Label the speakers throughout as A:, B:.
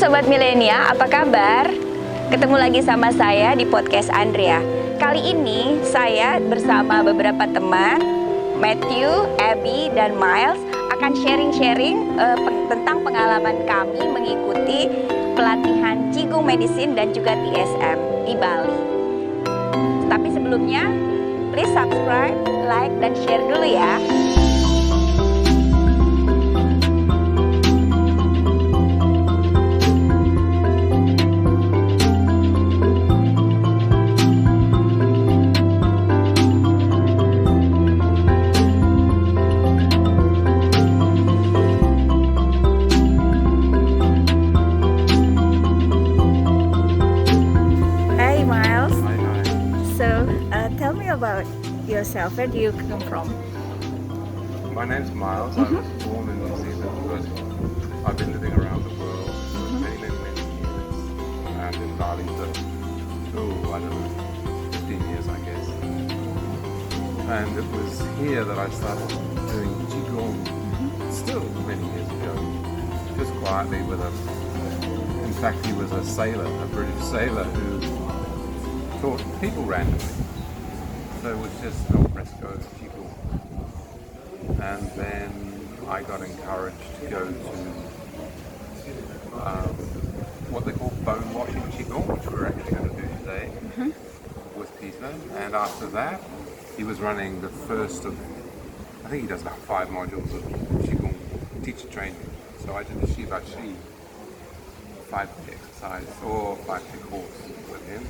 A: Sobat Milenia, apa kabar? Ketemu lagi sama saya di podcast Andrea. Kali ini saya bersama beberapa teman, Matthew, Emmy, dan Miles akan sharing-sharing tentang pengalaman kami mengikuti pelatihan Qigong Medicine dan juga TSM di Bali. Tapi sebelumnya, please subscribe, like, dan share dulu ya. About yourself, where do you come from?
B: My name's Miles. I was born in New Zealand, but I've been living around the world for many years. And in Bali for, I don't know, 15 years I guess. And it was here that I started doing Qigong, still many years ago, just quietly with in fact he was a sailor, a British sailor who taught people randomly. So it was just al fresco Qigong. And then I got encouraged to go to what they call bone washing Qigong, which we're actually going to do today with Peter. And after that, he was running the first of, I think he does about 5 modules of Qigong teacher training. So I did the Shiva Shi 5-day exercise or 5-day course with him.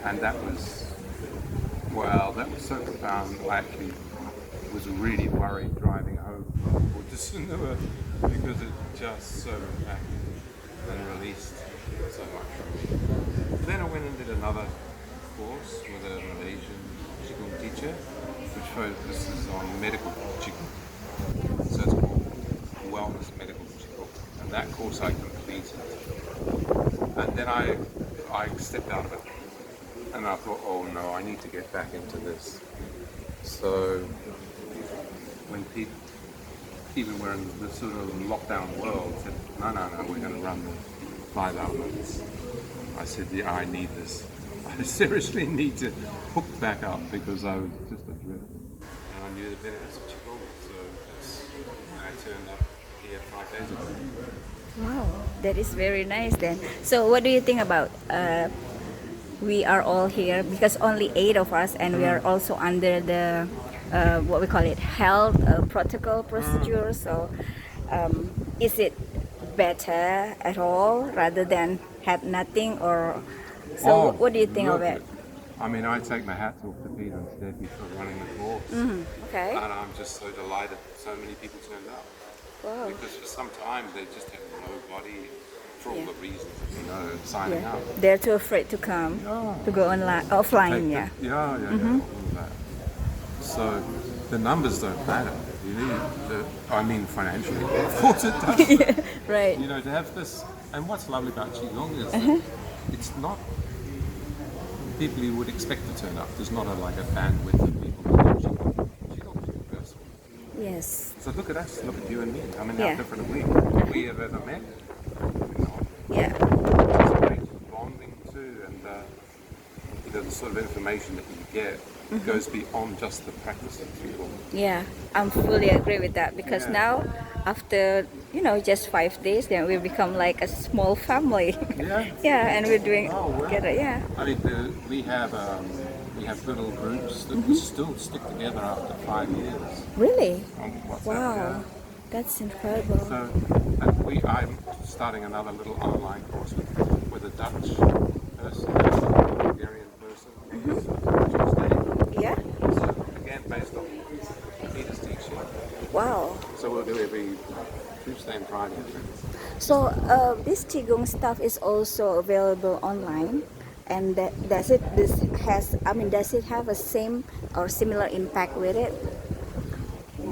B: And that was, well, that was so profound. I actually was really worried driving home from Buddhism because it just so impacted and released so much from me. Then I went and did another course with a Malaysian Qigong teacher, which focuses on medical Qigong. So it's called Wellness Medical Qigong. And that course I completed. And then I stepped out of it. And I thought, oh no, I need to get back into this. So when people, even we're in the sort of lockdown world, said, no, we're going to run the 5 elements. I said, yeah, I need this. I seriously need to hook back up because I was just adrift. And I knew the benefits of Qigong, so I turned up here 5 days ago.
A: Wow, that is very nice then. So what do you think about we are all here because only 8 of us, and we are also under the what we call it health protocol procedure. So is it better at all rather than have nothing, or so? What do you think of it?
B: I mean, I take my hats off to Peter and Steffi for running the course.
A: Okay.
B: And I'm just so delighted so many people turned up.
A: Wow.
B: Because for some time they just had nobody. For all the reasons, signing up.
A: They're too afraid to come, to go offline,
B: all of that. So the numbers don't matter. You need financially, of course it does.
A: Right.
B: To have this, and what's lovely about Qigong is that it's not people you would expect to turn up. There's not a bandwidth of people who do Qigong. Qigong's universal.
A: Yes.
B: So look at us, look at you and me. I mean, how different are we? We have ever met?
A: Yeah.
B: It's great bonding too, and the sort of information that you get goes beyond just the practice of Qigong.
A: Yeah, I'm fully agree with that because now, after just 5 days, then we become like a small family.
B: Yeah.
A: Yeah, and we're doing together. Yeah.
B: I mean, we have little groups that we still stick together after 5 years.
A: Really?
B: Wow.
A: Yeah. That's incredible.
B: So, I'm starting another little online course with a Dutch person, a Hungarian person, Tuesday.
A: Yeah?
B: So, again, based on Peter's teaching.
A: Wow.
B: So we'll do every Tuesday and Friday.
A: So, this Qigong stuff is also available online. And does it have a same or similar impact with it?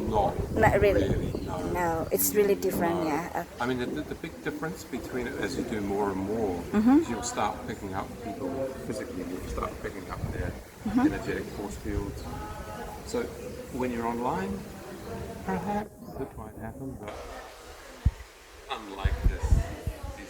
A: Not really. No, it's really different. Yeah.
B: I mean, the big difference between it as you do more and more is you'll start picking up people physically. You'll start picking up their energetic force fields. So when you're online, perhaps it might happen, but unlike these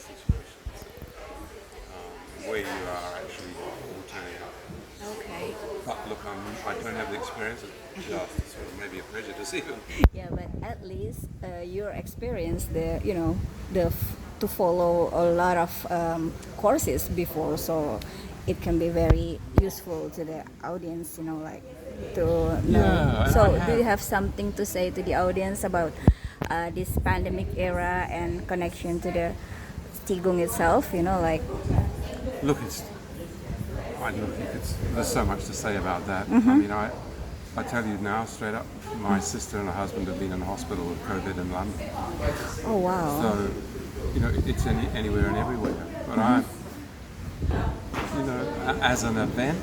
B: I don't have the experience. It's just sort of maybe a prejudice even.
C: Yeah, but at least your experience, to follow a lot of courses before, so it can be very useful to the audience, like to know.
B: Yeah,
C: So, do you have something to say to the audience about this pandemic era and connection to the Qigong itself?
B: Look, there's so much to say about that. I mean, I tell you now straight up, my sister and her husband have been in the hospital with COVID in London.
C: Oh wow!
B: So, it's anywhere and everywhere. But as an event,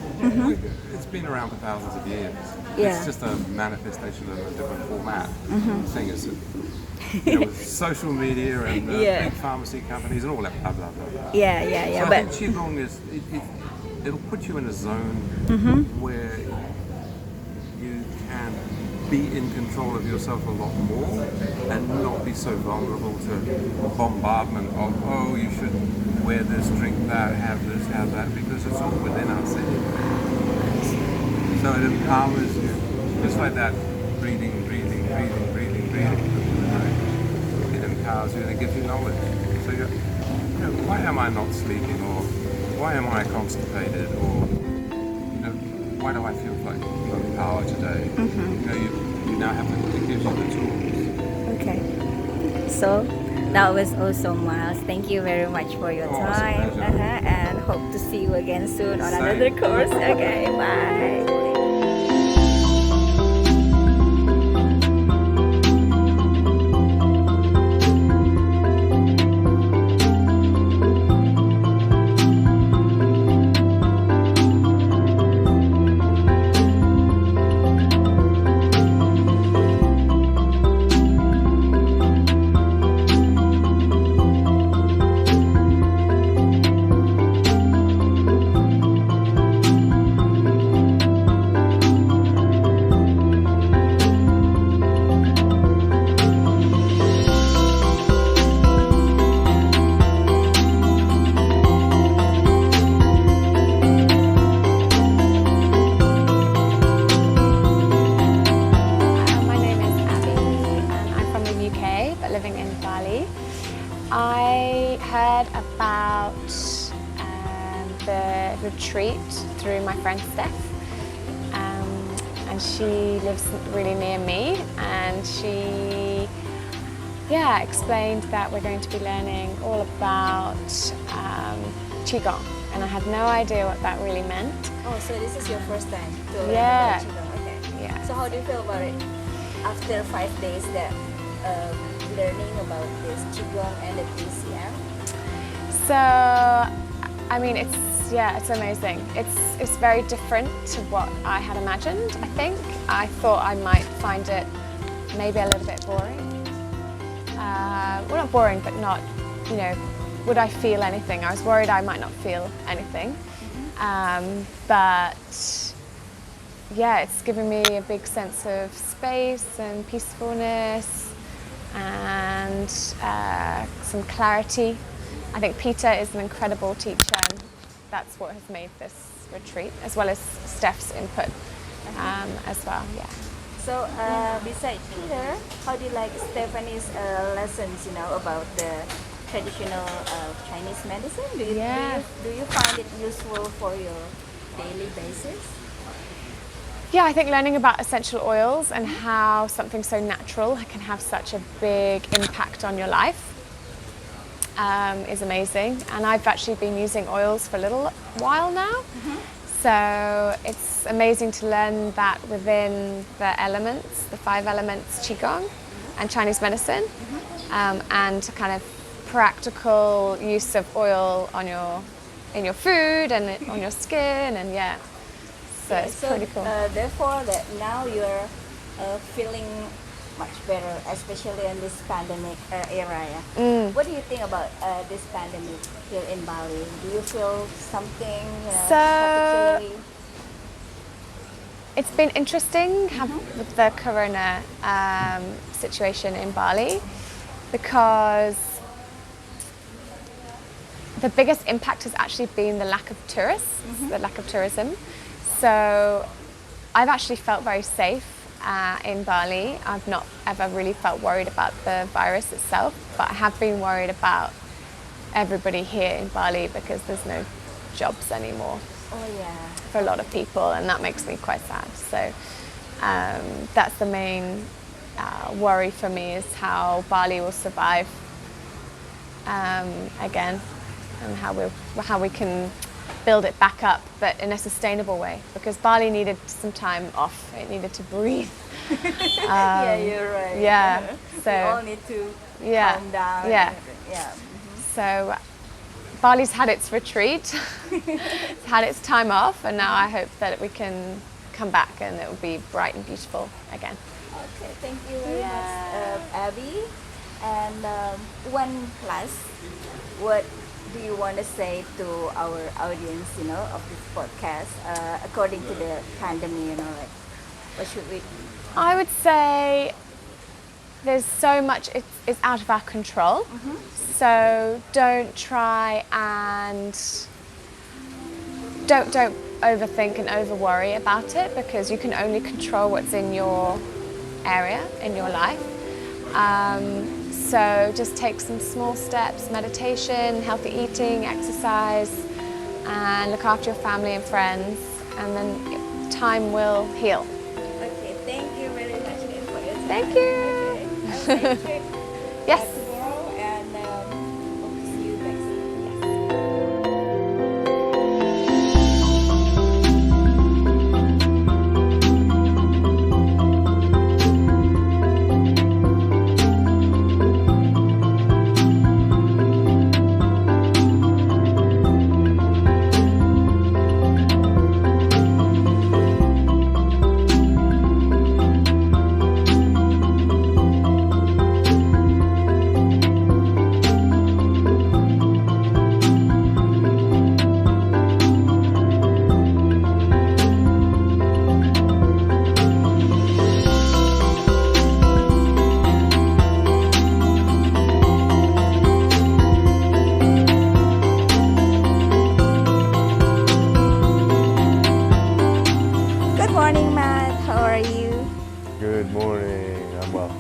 B: it's been around for thousands of years.
C: Yeah.
B: It's just a manifestation of a different format. The thing is, with social media and big pharmacy companies and all that blah blah blah. blah.
C: Yeah.
B: So I
C: But
B: think Qigong it'll put you in a zone where you can be in control of yourself a lot more and not be so vulnerable to bombardment of, oh, you should wear this, drink that, have this, have that, because it's all within us anyway. So it empowers you. Just like that breathing. It empowers you and it gives you knowledge. So why am I not sleeping, or why am I constipated, or why do I feel like low power today? You now have it gives you the tools.
C: okay. So that was awesome, Miles. Thank you very much for your
B: Oh, it's a
C: time.
B: pleasure.
C: And hope to see you again soon on
B: Same.
C: another course. Okay, bye.
D: I heard about the retreat through my friend Steph, and she lives really near me, and she explained that we're going to be learning all about Qigong, and I had no idea what that really meant.
C: Oh, so this is your first time to learn
D: Yeah.
C: about Qigong? Okay.
D: Yeah.
C: So how do you feel about it after 5 days that learning about this Qigong and the DCM?
D: So, I mean, it's amazing. It's very different to what I had imagined, I think. I thought I might find it maybe a little bit boring. Well, not boring, but not, would I feel anything? I was worried I might not feel anything. But yeah, it's given me a big sense of space and peacefulness and some clarity. I think Peter is an incredible teacher, and that's what has made this retreat, as well as Steph's input as well. Yeah.
C: So besides Peter, how do you like Stephanie's lessons, about the traditional Chinese medicine? Do you find it useful for your daily basis?
D: Yeah, I think learning about essential oils and how something so natural can have such a big impact on your life is amazing. And I've actually been using oils for a little while now. So it's amazing to learn that within the elements, the 5 elements Qigong and Chinese medicine, and kind of practical use of oil in your food and on your skin, and so it's pretty cool.
C: Therefore, that now you're feeling much better, especially in this pandemic era. Yeah? What do you think about this pandemic here in Bali? Do you feel something particularly?
D: It's been interesting with the corona situation in Bali, because the biggest impact has actually been the lack of tourists, the lack of tourism. So I've actually felt very safe in Bali. I've not ever really felt worried about the virus itself, but I have been worried about everybody here in Bali because there's no jobs anymore
C: Oh yeah.
D: for a lot of people, and that makes me quite sad. So that's the main worry for me, is how Bali will survive again, and how we can build it back up, but in a sustainable way, because Bali needed some time off. It needed to breathe.
C: Yeah, you're right.
D: Yeah.
C: We all need to
D: Yeah.
C: calm down.
D: Yeah.
C: Yeah.
D: So Bali's had its retreat, it's had its time off, and now I hope that we can come back and it will be bright and beautiful again.
C: Okay, thank you very much, Abby. And one last, what do you want to say to our audience, of this podcast, according to the pandemic, like, what should we?
D: I would say there's so much, it's out of our control. So don't try and don't overthink and over worry about it, because you can only control what's in your area, in your life. So just take some small steps: meditation, healthy eating, exercise, and look after your family and friends, and then time will heal.
C: Okay, thank you very much again for your time.
D: Thank you.
C: Okay, have a safe trip.
D: Yes.
C: Tomorrow, and hope to see you next. Good morning, Matt. How are you?
E: Good morning. I'm well.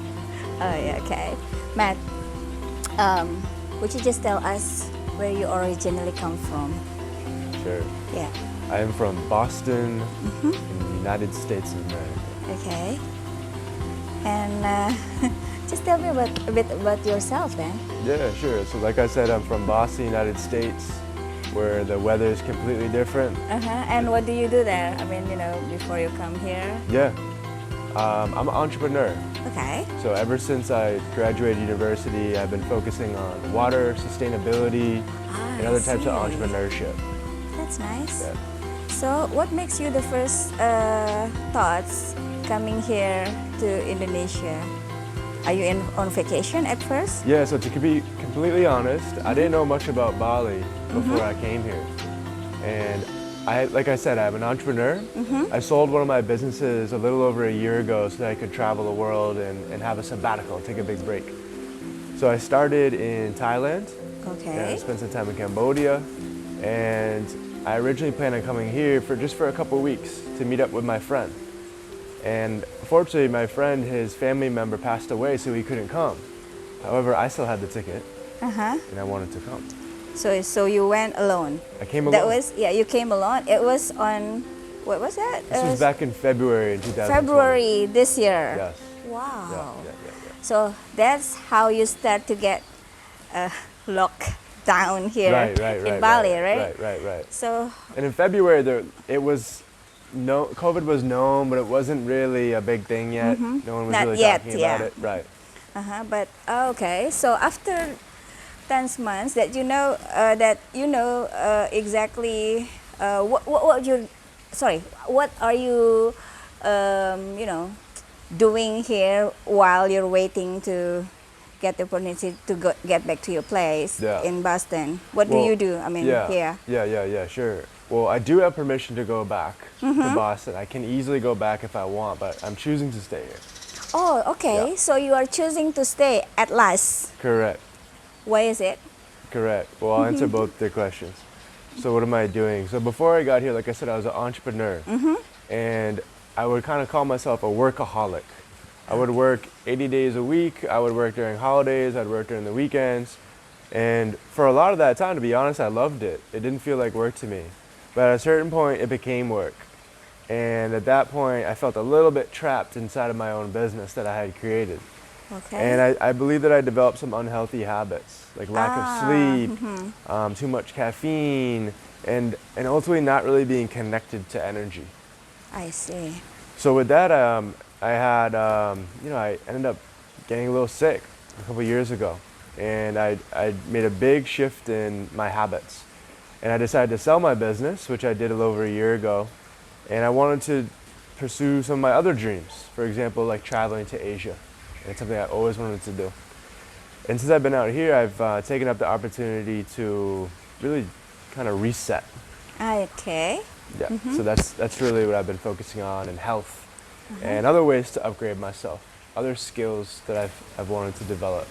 C: Oh, yeah, okay. Matt, would you just tell us where you originally come from?
E: Sure.
C: Yeah.
E: I am from Boston, in the United States of America.
C: Okay. And just tell me a bit about yourself then.
E: Yeah, sure. So like I said, I'm from Boston, United States, where the weather is completely different.
C: And what do you do there? I mean, before you come here.
E: Yeah. I'm an entrepreneur.
C: Okay.
E: So ever since I graduated university, I've been focusing on water, sustainability, and other types of entrepreneurship.
C: That's nice.
E: Yeah.
C: So what makes you the first thoughts coming here to Indonesia? Are you on vacation at first?
E: Yeah, so to be completely honest, I didn't know much about Bali before I came here. And like I said, I'm an entrepreneur. I sold one of my businesses a little over a year ago so that I could travel the world and have a sabbatical, take a big break. So I started in Thailand.
C: Okay.
E: And I spent some time in Cambodia. And I originally planned on coming here for a couple weeks to meet up with my friend. And unfortunately, my friend, his family member passed away, so he couldn't come. However, I still had the ticket, and I wanted to come.
C: So you went alone?
E: I came alone.
C: That was, you came alone. It was on, what was that?
E: This was back in February in 2020.
C: February this year?
E: Yes.
C: Wow.
E: Yeah.
C: So that's how you start to get locked down here in Bali, right?
E: Right.
C: So.
E: And in February, COVID was known, but it wasn't really a big thing yet. No one was
C: Not
E: really
C: yet,
E: talking about it. Right.
C: But okay. So after 10 months that exactly what are you doing here while you're waiting to get the opportunity to get back to your place in Boston? What do you do? I mean, here.
E: Yeah, sure. Well, I do have permission to go back to Boston. I can easily go back if I want, but I'm choosing to stay here.
C: Oh, okay.
E: Yeah.
C: So you are choosing to stay at last.
E: Correct.
C: Why is it?
E: Correct. Well, I'll answer both the questions. So what am I doing? So before I got here, like I said, I was an entrepreneur. And I would kind of call myself a workaholic. I would work 80 days a week. I would work during holidays. I'd work during the weekends. And for a lot of that time, to be honest, I loved it. It didn't feel like work to me. But at a certain point, it became work. And at that point, I felt a little bit trapped inside of my own business that I had created.
C: Okay.
E: And I believe that I developed some unhealthy habits, like lack of sleep, too much caffeine, and ultimately not really being connected to energy.
C: I see.
E: So with that, I had, I ended up getting a little sick a couple years ago. And I made a big shift in my habits. And I decided to sell my business, which I did a little over a year ago. And I wanted to pursue some of my other dreams. For example, like traveling to Asia. And it's something I always wanted to do. And since I've been out here, I've taken up the opportunity to really kind of reset.
C: Okay.
E: Yeah, so that's really what I've been focusing on, in health and other ways to upgrade myself, other skills that I've wanted to develop.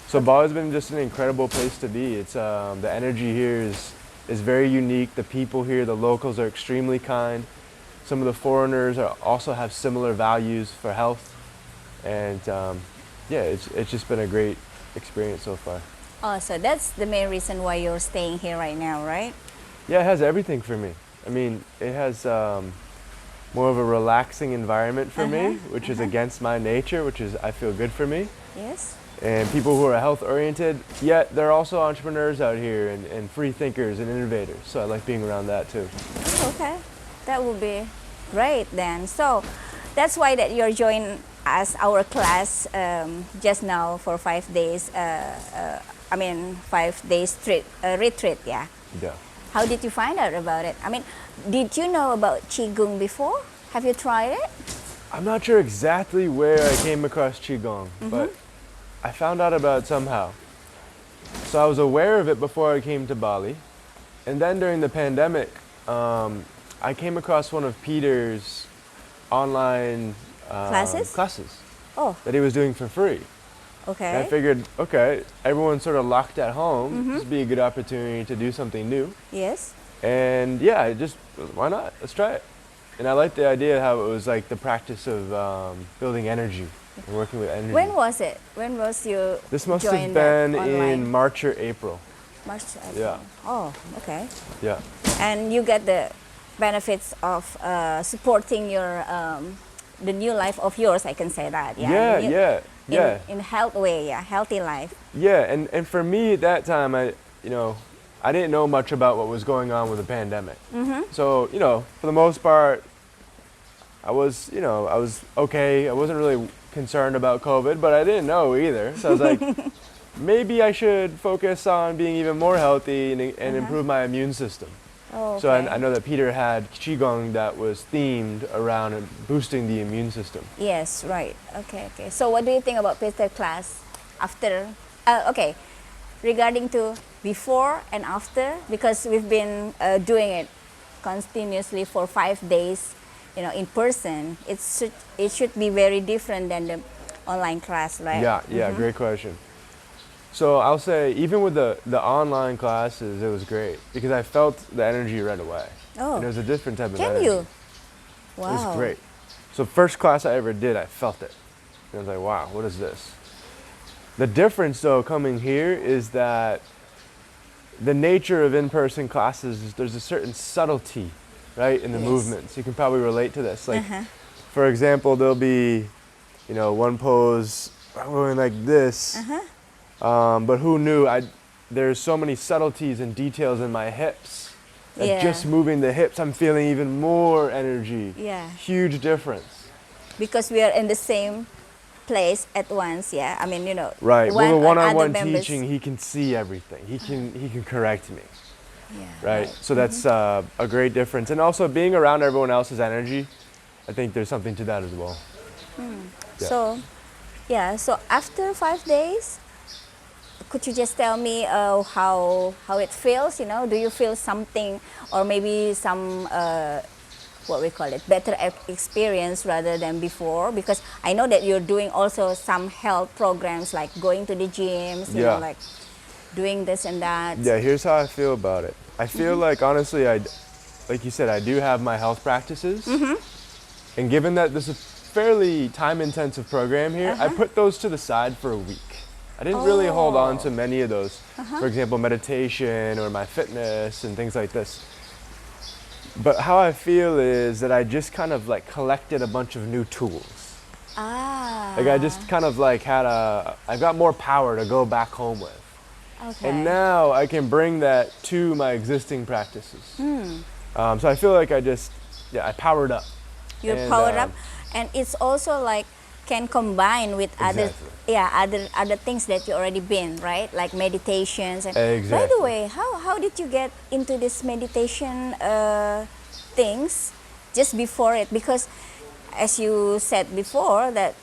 E: So Bali's been just an incredible place to be. It's the energy here is very unique. The people here, the locals are extremely kind. Some of the foreigners also have similar values for health, and it's just been a great experience so far.
C: Oh, so that's the main reason why you're staying here right now, right?
E: Yeah, it has everything for me. I mean, it has more of a relaxing environment for me, which is against my nature, which is, I feel, good for me.
C: Yes.
E: And people who are health oriented, yet they're also entrepreneurs out here and free thinkers and innovators. So I like being around that too.
C: Okay, that would be great then. So that's why that you're joining us, our class, just now for 5 days. 5 days retreat, yeah.
E: Yeah.
C: How did you find out about it? I mean, did you know about Qigong before? Have you tried it?
E: I'm not sure exactly where I came across Qigong, but I found out about it somehow. So I was aware of it before I came to Bali. And then during the pandemic, I came across one of Peter's online classes
C: Oh,
E: that he was doing for free.
C: okay.
E: And I figured, okay, everyone's sort of locked at home. This would be a good opportunity to do something new.
C: Yes.
E: And yeah, why not? Let's try it. And I liked the idea how it was like the practice of building energy and working with energy.
C: When was it? When was you
E: This must have
C: joined that
E: been
C: online?
E: in March or April.
C: March, April.
E: Yeah.
C: Oh, okay.
E: Yeah.
C: And you get the benefits of supporting your the new life of yours. I can say that.
E: Yeah,
C: Yeah.
E: yeah.
C: In health way, yeah, healthy life.
E: Yeah, and for me at that time, I didn't know much about what was going on with the pandemic. So, for the most part, I was okay. I wasn't really concerned about COVID, but I didn't know either. So I was like, maybe I should focus on being even more healthy and improve my immune system.
C: Oh, okay.
E: So I know that Peter had Qigong that was themed around boosting the immune system.
C: Yes, right. Okay. So what do you think about Peter's class after? Okay, regarding to before and after, because we've been doing it continuously for 5 days, in person. It should be very different than the online class, right?
E: Yeah, great question. So I'll say, even with the online classes, it was great because I felt the energy right away.
C: Oh.
E: And it was a different type of
C: Can
E: energy.
C: you? Wow.
E: It was great. So first class I ever did, I felt it. And I was like, wow, what is this? The difference though coming here is that the nature of in-person classes is there's a certain subtlety, right, in the movements. You can probably relate to this. Like, for example, there'll be, one pose going like this. But who knew there's so many subtleties and details in my hips that just moving the hips, I'm feeling even more energy.
C: Yeah.
E: Huge difference.
C: Because we are in the same place at once, yeah. I mean,
E: Right.
C: one
E: Well, the
C: or
E: one-on-one
C: other members-
E: teaching, he can see everything. He can correct me.
C: Yeah.
E: Right. So that's a great difference. And also being around everyone else's energy, I think there's something to that as well. Yeah.
C: So after 5 days, could you just tell me how it feels? Do you feel something, or maybe some what we call it, better experience rather than before? Because I know that you're doing also some health programs, like going to the gyms, like doing this and that.
E: Yeah. Here's how I feel about it. I feel like honestly, like you said, I do have my health practices, And given that this is a fairly time-intensive program here, I put those to the side for a week. I didn't really hold on to many of those. For example, meditation or my fitness and things like this. But how I feel is that I just kind of like collected a bunch of new tools. Like I just kind of like I got more power to go back home with.
C: Okay.
E: And now I can bring that to my existing practices. So I feel like I powered up.
C: You're
E: And,
C: powered up, and it's also like can combine with other things that you already been, right? Like meditations. And by
E: Exactly.
C: the way, how did you get into this meditation things just before it? Because as you said before that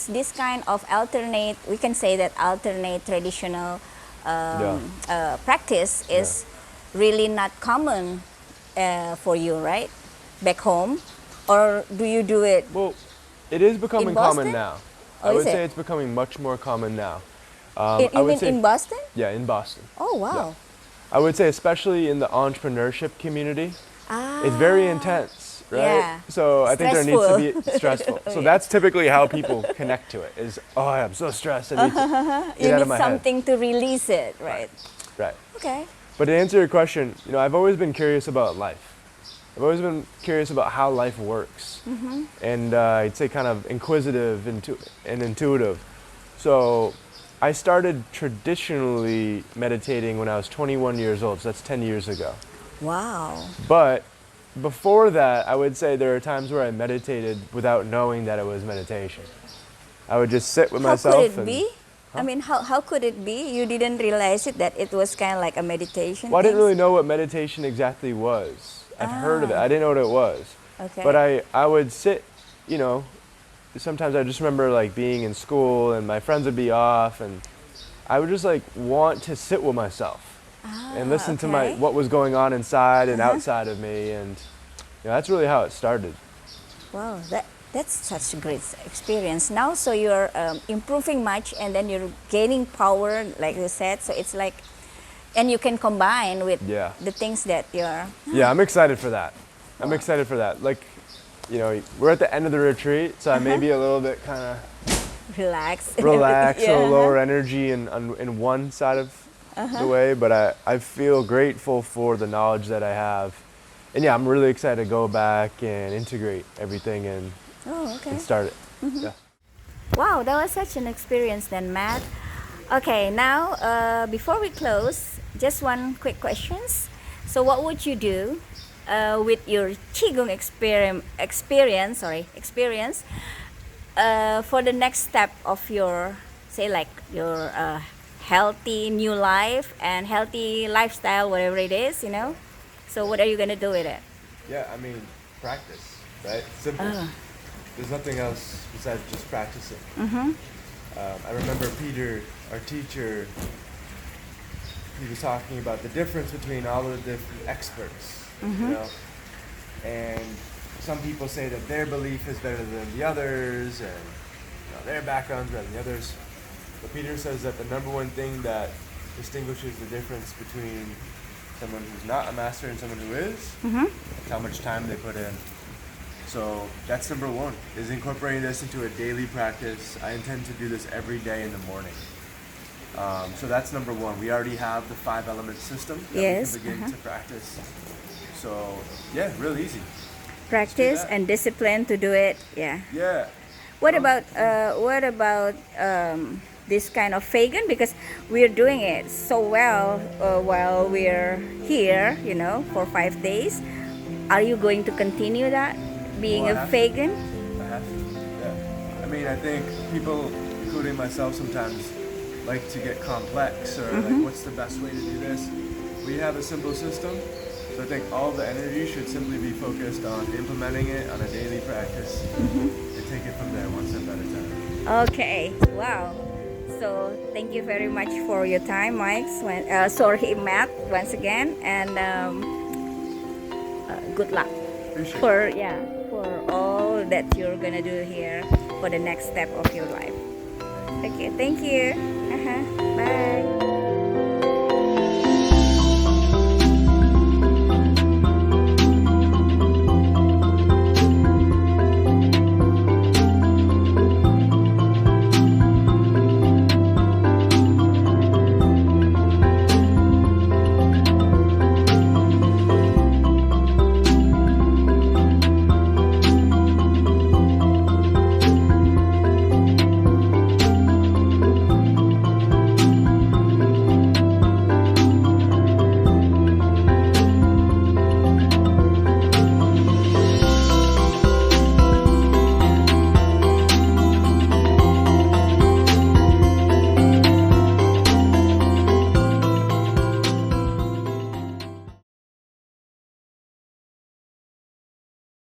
C: this kind of alternate, we can say that alternate traditional practice is really not common for you, right? Back home, or do you do it?
E: Well, it is becoming
C: In
E: common
C: Boston?
E: now.
C: Oh,
E: I would
C: is
E: say
C: it?
E: it's becoming much more common now.
C: You
E: I would
C: mean
E: say,
C: in Boston?
E: yeah, in Boston.
C: Oh wow!
E: I would say especially in the entrepreneurship community, it's very intense, right?
C: Yeah.
E: So I think there needs to be stressful. So
C: Yeah.
E: that's typically how people connect to it. Is I'm so stressed. I need to
C: You
E: get out of
C: need
E: my head.
C: something to release it, right?
E: Right.
C: Okay.
E: But to answer your question, I've always been curious about life. I've always been curious about how life works, and I'd say kind of inquisitive and intuitive. So I started traditionally meditating when I was 21 years old, so that's 10 years ago.
C: Wow.
E: But before that, I would say there are times where I meditated without knowing that it was meditation. I would just sit with
C: How
E: myself.
C: could it
E: and,
C: be? I mean, how could it be? You didn't realize it that it was kind of like a meditation.
E: Well, I didn't
C: thing?
E: really know what meditation exactly was. I've heard of it. I didn't know what it was.
C: Okay.
E: But I would sit, sometimes I just remember like being in school and my friends would be off and I would just like want to sit with myself and listen to
C: okay.
E: what was going on inside and outside of me, and that's really how it started.
C: Wow, that's such a great experience. Now, so you're improving much, and then you're gaining power, like you said. So it's like, and you can combine with
E: Yeah.
C: the things that you're.
E: Yeah, I'm excited for that. I'm excited for that. Like, we're at the end of the retreat, so I may be a little bit kind of
C: Relax.
E: relaxed
C: Yeah.
E: or lower energy in one side of the way, but I feel grateful for the knowledge that I have. And yeah, I'm really excited to go back and integrate everything and
C: Oh, okay.
E: start it. Yeah.
C: Wow, that was such an experience then, Matt. Okay, now before we close, just one quick questions. So what would you do with your Qigong experience for the next step of your, say like your healthy new life and healthy lifestyle, whatever it is, So what are you gonna do with it?
E: Yeah, I mean, practice, right? Simple. There's nothing else besides just practicing. I remember Peter, our teacher, he was talking about the difference between all of the different experts, and some people say that their belief is better than the others, and their background's better than the others. But Peter says that the number one thing that distinguishes the difference between someone who's not a master and someone who is, it's how much time they put in. So that's number one, is incorporating this into a daily practice. I intend to do this every day in the morning. So that's number one. We already have the 5 element system that
C: Yes,
E: we can begin to practice. So yeah, real easy.
C: Practice
E: that.
C: and discipline to do it. Yeah.
E: Yeah.
C: What about this kind of vegan? Because we're doing it so well while we're here, for 5 days. Are you going to continue that, being
E: Well, I
C: a
E: have to.
C: vegan?
E: I have to. Yeah. I mean, I think people, including myself, sometimes like to get complex or like, what's the best way to do this? We have a simple system. So I think all the energy should simply be focused on implementing it on a daily practice and take it from there one step at a time.
C: Okay. Wow. So thank you very much for your time, Mike. Matt, once again, and good luck
E: Appreciate it.
C: for all that you're gonna do here for the next step of your life. Okay. Thank you.